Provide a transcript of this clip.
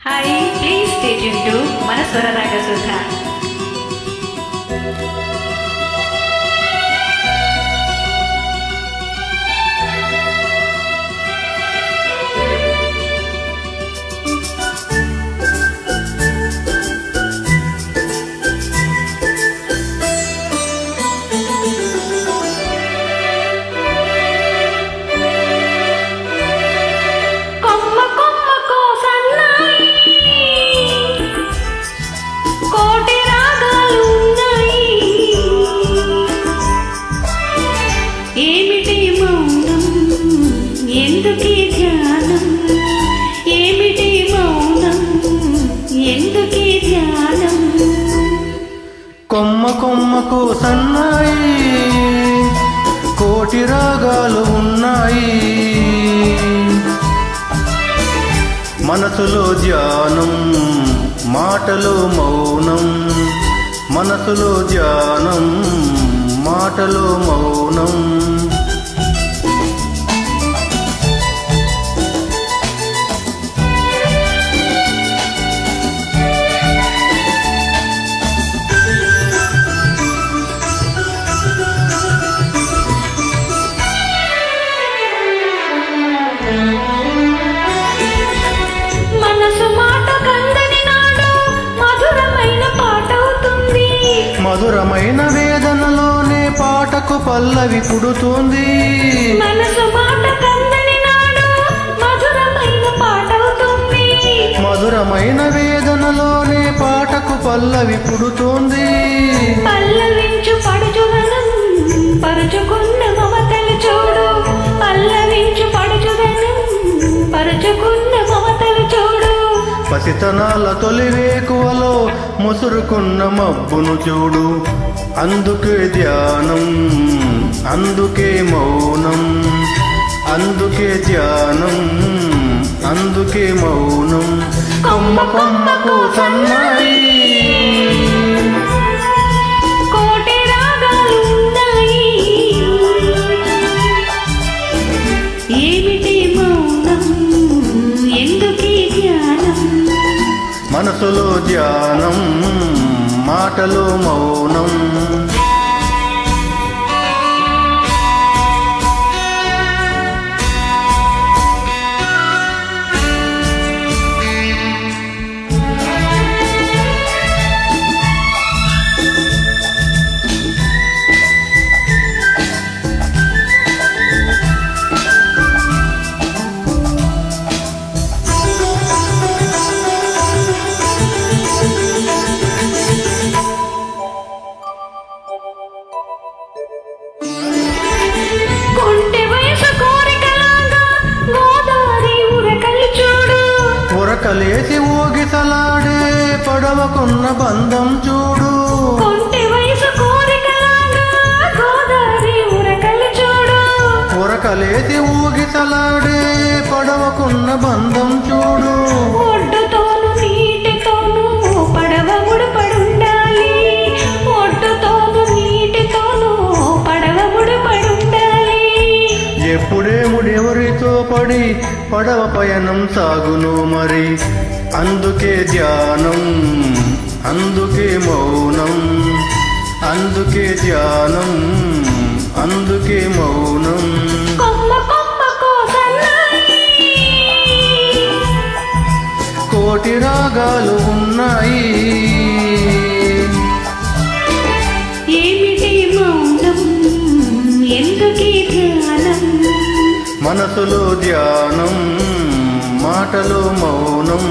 Hi, please stay tuned to Manaswara Ragasudha. కొమ్మ కొమ్మకు సన్నాయి కోటి రాగాలు ఉన్నాయి మనసులో ధ్యానం మాటలో మౌనం మనసులో ధ్యానం మాటలో మౌనం మధురమైన వేదనలోనే పాటకు పల్లవి పుడుతుంది మనసు మాట కందని నాడు మధురమైన పాటవుతుంది మధురమైన వేదనలోనే పాటకు పల్లవి పుడుతుంది పల్లవించు పడుచుదనం పరుచుకున్న మమతలు చూడు పల్లవించు పడుచుదనం పరుచుకున్న మమతలు చూడు పసితనాల తొలివేకువలో ముసురుకున్న మబ్బును చూడు అందుకే ధ్యానం అందుకే మౌనం అందుకే ధ్యానం అందుకే మౌనం కొమ్మ కొమ్మకు సన్నాయి కోటి రాగాలు ఉన్నాయి ఏమిటి మౌనం ఎందుకీ ధ్యానం మనసులో ధ్యానం మాటలో మౌనం ఉరకలేసి ఊగిసలాడే పడవకున్న బంధం చూడు కొంటె వయసు కోరికలాగా గోదావరి ఉరకలు చూడు ఉరకలేసి ఊగిసలాడే పడవకున్న బంధం చూడు ఒడ్డుతోను నీటితోను పడవ ముడిపడుండాలి ఒడ్డుతోను నీటితోను పడవ ముడిపడుండాలి ఎప్పుడేముడెవరితో పడి పడవ పయనం సాగును మరి అందుకే ధ్యానం అందుకే మౌనం అందుకే ధ్యానం అందుకే మౌనం కొమ్మ కొమ్మకు సన్నాయి కోటి రాగాలు ఉన్నాయి ఏమిటి మౌనం ఎందుకీ ధ్యానం మనసులో ధ్యానం మాటలో మౌనం